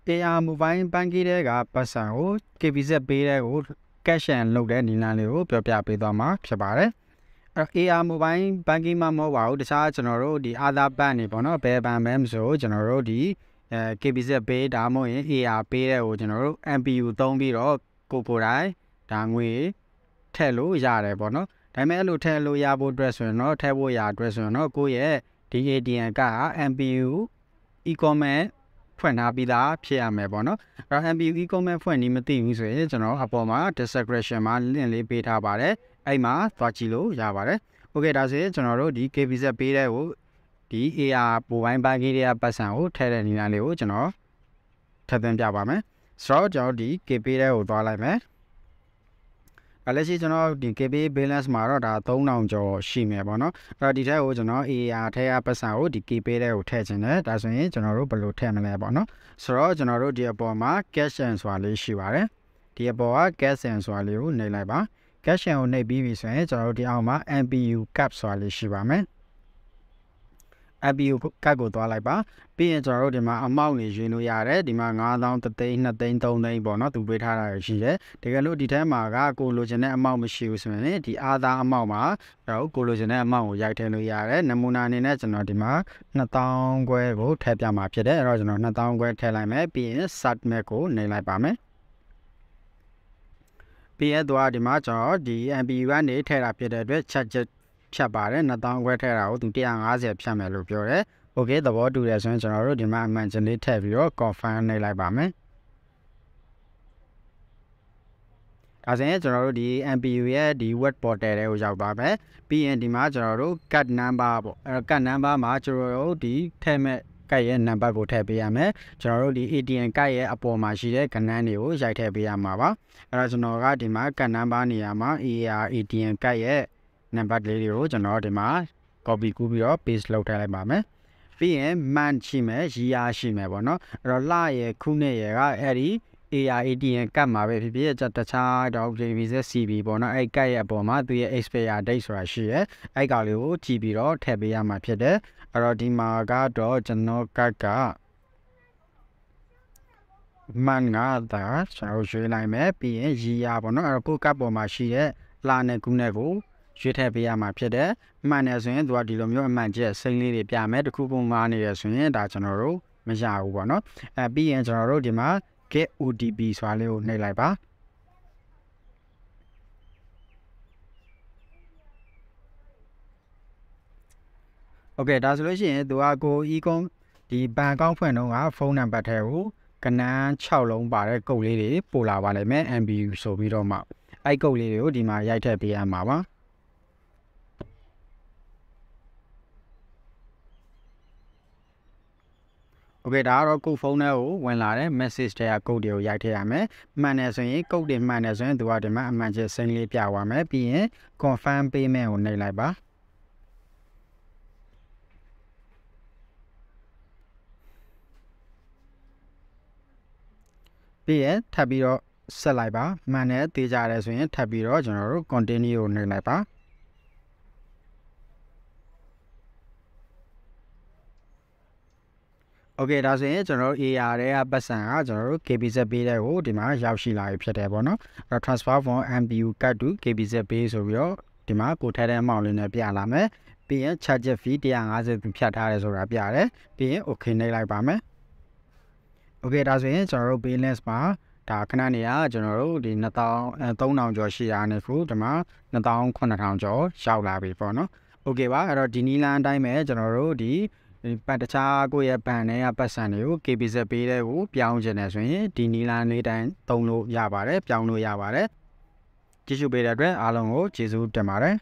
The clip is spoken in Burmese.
AR mobile banking တွေကပတ်စံကို KBZ ပေးတဲ့ကို cash and လုပ်တဲ့နည်းလမ်းလေးကိုပြောပြပေးသွားမှာဖြစ်ပါတယ်AR mobile banking မှာမဟုတ်ပါဘူးတခြားကျွန်တော်တို့ဒီ other bank တွေပေါ့နော်ဘယ်ဘဏ်ပဲမဆိုကျွန်တော်တို့ဒီ KBZ ပေးဒါမှမဟုတ်ရင် AR ပေးတဲ့ကိုကျွန်တော်တို့ MPU သုံးပြီးတော့ကိုယ်တိုင်းဒါငွေထည့်လို့ရတယ်ပေါ့နော်ဒါပေမဲ့အဲ့လိုထည့်လို့ရဖို့အတွက်ဆိုရင်တော့ထည့်ဖို့ရအတွက်ဆိုရင်တော့ကိုယ့်ရဲ့ဒီ ATM က MPU e-commerce ဖွင့်ထားပြီးသားဖြစ်ရမယ်ပေါ့နော်အဲ့ MPU e-commerce ဖွင့်နေမသိဘူးဆိုရင်ကျွန်တော်အပေါ်မှာ description မှာ link လေးပေးထားပါတယ်အဲ့မှာသွားကြည့်လို့ရပါတယ်โอเคဒါဆိုရင်ကျွန်တော်တို့ဒီ KBZ ပေးတဲ့ကိုဒီ AR mobile banking တွေကပတ်စံကိုထည့်တဲ့နည်းလမ်းလေးကိုကျွန်တော်ထပ်သွင်းပြပါမယ်ဆိုတော့ကျွန်တော်ဒီ Kpay တဲ့ကိုသွားလိုက်မယ်လက်ရှိကျွန်တော်ဒီ Kpay balance မှာတော့ဒါ3000ကျော်ရှိမယ်ပေါ့နော်အဲ့တော့ဒီထက်ကိုကျွန်တော် AR ထဲကပတ်စံကိုဒီ Kpay တဲ့ကိုထည့်ခြင်းတယ်ဒါဆိုရင်ကျွန်တော်တို့ဘယ်လိုထည့်မလဲပေါ့နော်ဆိုတော့ကျွန်တော်တို့ဒီအပေါ်မှာ cash and ဆိုတာလေးရှိပါတယ်ဒီအပေါ်က cash and ဆိုတာလေးကိုနှိပ်လိုက်ပါ cash and ကိုနှိပ်ပြီးပြီဆိုရင်ကျွန်တော်တို့ဒီအောက်မှာ MPU cap ဆိုတာလေးရှိပါမယ်MPU ကတ်ကိုသွားလိုက်ပါပြီးရင်ကျွန်တော်တို့ဒီမှာအမောက်နေရွေးလို့ရတယ်ဒီမှာ9000 3သိန်း2သိန်း3သိန်းပေါ့နော်သူပေးထားတာရှိတယ်တကယ်လို့ဒီထဲမှာကကိုလိုချင်တဲ့အမောက်မရှိဘူးဆိုရင်ဒီအာသာအမောက်မှာကျွန်တော်ကိုလိုချင်တဲ့အမောက်ကိုရိုက်ထည့်လို့ရတယ်နမူနာအနေနဲ့ကျွန်တော်ဒီမှာ2000ခွဲကိုထည့်ပြမှာဖြစ်တယ်အဲ့တော့ကျွန်တော်2000ခွဲထည့်လိုက်မယ်ပြီးရင် submit ကိုနှိပ်လိုက်ပါမယ်ပြီးရင်တော့ဒီမှာကျွန်တော်ဒီ MPU ကနေထည့်တာဖြစ်တဲ့အတွက်ချက်ဖြတ်ပါတယ်2000ခွဲထည့်တာကိုသူ150ဖြတ်မယ်လို့ပြောတယ်โอเคသဘောတူတယ်ဆိုရင်ကျွန်တော်တို့ဒီမှာအမှန်ချင်းလေးထည့်ပြီးတော့ confirm နှိပ်လိုက်ပါမယ်ဒါဆိုရင်ကျွန်တော်တို့ဒီ MPU ရဲ့ဒီ web portal တွေကိုရောက်သွားမယ်ပြီးရင်ဒီမှာကျွန်တော်တို့ card number ပေါ့အဲ card number မှာကျွန်တော်တို့ဒီထည့်မဲ့ကတ်ရဲ့နံပါတ်ကိုထည့်ပေးရမယ်ကျွန်တော်တို့ဒီ ATM ကတ်ရဲ့အပေါ်မှာရှိတဲ့ကဏ္ဍတွေကိုရိုက်ထည့်ပေးရမှာပါအဲ့တော့ကျွန်တော်ကဒီမှာကတ်နံပါတ်နေရာမှာ AR ATM ကတ်ရဲ့နံပါတ်လေးတွေကိုကျွန်တော်ဒီမှာ copy ကူးပြီးတော့ paste လုပ်ထားလိုက်ပါမယ်ပြီးရင် month ရှိမယ် year ရှိမယ်ပေါ့နော်အဲ့တော့လရဲ့ခုနှစ်ရဲ့ကအဲ့ဒီ AR ATM ကတ်မှာပဲဖြစ်ဖြစ်တခြားတော့ KBZ CB ပေါ့နော်အဲ့ကတ်ရဲ့အပေါ်မှာသူရဲ့ expire date ဆိုတာရှိရဲအဲ့ကောင်လေးကိုကြည့်ပြီးတော့ထည့်ပေးရမှာဖြစ်တယ်အဲ့တော့ဒီမှာကတော့ကျွန်တော်ကတ်ကmonth ကဒါကျွန်တော်ရွှေ့လိုက်မယ်ပြီးရင် year ပေါ့နော်အဲ့တော့ကိုကတ်ပေါ်မှာရှိတဲ့လနဲ့ခုနှစ်ကိုရွှေ့ထည့်ပေးရမှာဖြစ်တယ်မှန်တယ်ဆိုရင်သူကဒီလိုမျိုးအမှန်ကျစိမ့်လေးတွေပြမယ်တခုပုံမှားနေရဆိုရင်ဒါကျွန်တော်တို့မရဘူးပေါ့နော်ပြီးရင်ကျွန်တော်တို့ဒီမှာ get OTP ဆိုတာလေးကိုနှိပ်လိုက်ပါโอเคဒါဆိုလို့ရှိရင်သူကကို e-com ဒီဘဏ်အကောင့်ဖွင့်တော့ကဖုန်းနံပါတ်ထဲကိုကနန်း6လုံးပါတဲ့ကုတ်လေးတွေပို့လာပါလိမ့်မယ် MPU ဆိုပြီးတော့မှအဲ့ကုတ်လေးတွေကိုဒီမှာရိုက်ထည့်ပေးရမှာပါโอเคဒါကတော့ကုတ်ဖုန်းထဲကိုဝင်လာတဲ့ message တွေကကုတ်တွေကိုရိုက်ထည့်ရမယ်မှန်တယ်ဆိုရင်ကုတ်တွေမှန်တယ်ဆိုရင်သူကဒီမှာအမှန်ချက်စိမ့်လေးပြသွားမယ်ပြီးရင် confirm payment ကိုနှိပ်လိုက်ပါပြီးရင်ထပ်ပြီးတော့ဆက်လိုက်ပါမှန်တယ်တေးကြတယ်ဆိုရင်ထပ်ပြီးတော့ကျွန်တော်တို့ continue ကိုနှိပ်လိုက်ပါโอเคဒါဆိုရင်ကျွန်တော်တို့ AR ရဲ့ပတ်စံကကျွန်တော်တို့ KBZ ပေးတဲ့ကိုဒီမှာရောက်ရှိလာပြီဖြစ်တယ်ပေါ့နော်အဲ့တော့ transfer from MPU card to KBZ pay ဆိုပြီးတော့ဒီမှာကိုထည့်တဲ့ amount လေးနဲ့ပြလာမယ်ပြီးရင် charge fee 150ဖြတ်ထားတယ်ဆိုတာပြတယ်ပြီးရင် okay နှိပ်လိုက်ပါမယ်โอเคဒါဆိုရင်ကျွန်တော်တို့ balance မှာဒါခဏနေရကျွန်တော်တို့ဒီ3000ကျော်ရှိရနေခုဒီမှာ29000ကျော်ရောက်လာပြီပေါ့နော်โอเคပါအဲ့တော့ဒီနီလန်အတိုင်းပဲကျွန်တော်တို့ဒီတခြားကိုယ့်ရဲ့ဘဏ်ထဲကပတ်စံတွေကို KBZ ပေးတဲ့ကိုပြောင်းချင်တယ်ဆိုရင်ဒီနီလန်လေးတိုင်းသုံးလို့ရပါတယ်ပြောင်းလို့ရပါတယ်ကြည့်ရှုပေးတဲ့အတွက်အားလုံးကိုကျေးဇူးတင်ပါတယ်